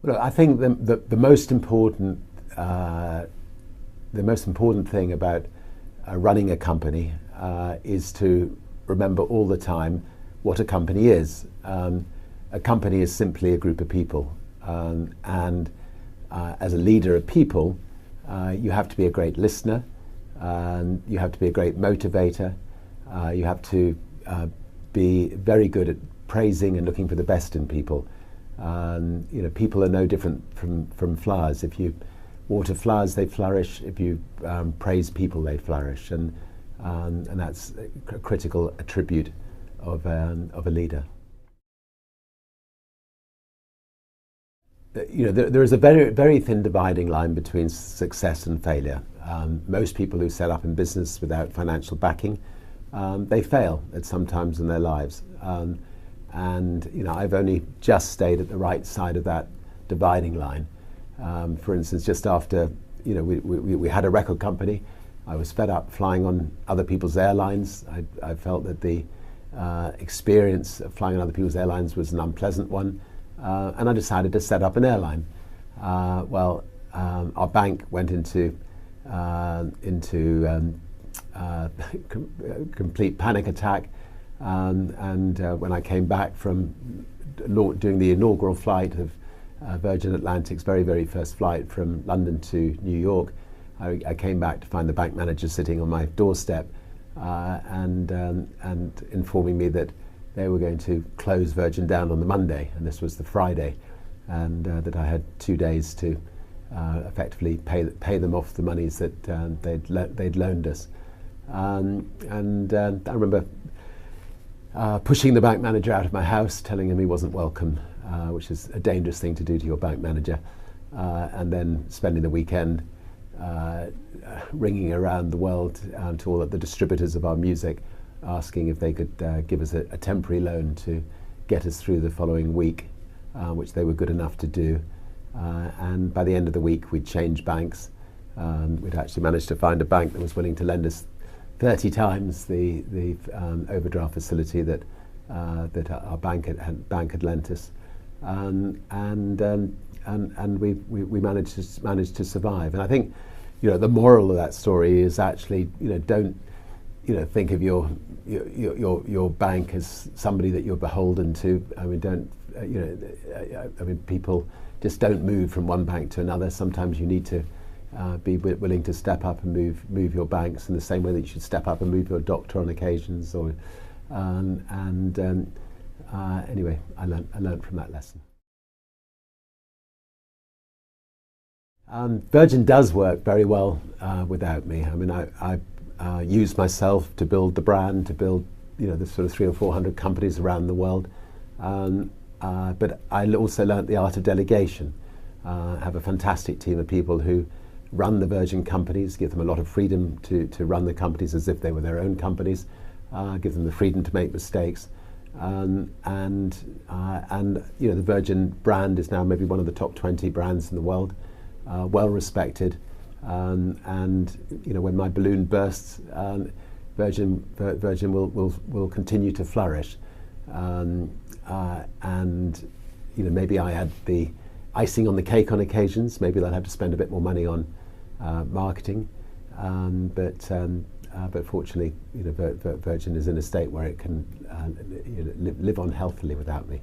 Well, I think the most important thing about running a company is to remember all the time what a company is. A company is simply a group of people, and as a leader of people, you have to be a great listener, you have to be a great motivator, you have to be very good at praising and looking for the best in people. People are no different from flowers. If you water flowers, they flourish. If you praise people, they flourish, and that's a critical attribute of a leader. There is a very thin dividing line between success and failure. Most people who set up in business without financial backing, they fail at some times in their lives. And I've only just stayed at the right side of that dividing line. For instance, just after we had a record company, I was fed up flying on other people's airlines. I felt that the experience of flying on other people's airlines was an unpleasant one, and I decided to set up an airline. Our bank went into complete panic attack. And when I came back from doing the inaugural flight of Virgin Atlantic's very first flight from London to New York, I came back to find the bank manager sitting on my doorstep and informing me that they were going to close Virgin down on the Monday, and this was the Friday, and that I had 2 days to effectively pay them off the monies that they'd loaned us. I remember pushing the bank manager out of my house, telling him he wasn't welcome, which is a dangerous thing to do to your bank manager, and then spending the weekend ringing around the world to all of the distributors of our music, asking if they could give us a temporary loan to get us through the following week, which they were good enough to do. And by the end of the week, we'd changed banks. We'd actually managed to find a bank that was willing to lend us 30 times the overdraft facility that our bank had lent us, and we managed to survive. And I think the moral of that story is actually don't think of your bank as somebody that you're beholden to. I mean, people just don't move from one bank to another. Sometimes you need to be willing to step up and move your banks in the same way that you should step up and move your doctor on occasions. Anyway, I learned from that lesson. Virgin does work very well without me. I mean, I used myself to build the brand, to build the sort of 300 or 400 companies around the world. But I also learnt the art of delegation. I have a fantastic team of people who run the Virgin companies, give them a lot of freedom to run the companies as if they were their own companies, give them the freedom to make mistakes. The Virgin brand is now maybe one of the top 20 brands in the world, well respected. When my balloon bursts, Virgin will continue to flourish. Maybe I add the icing on the cake on occasions. Maybe they'll have to spend a bit more money on marketing, but fortunately, Virgin is in a state where it can live on healthily without me.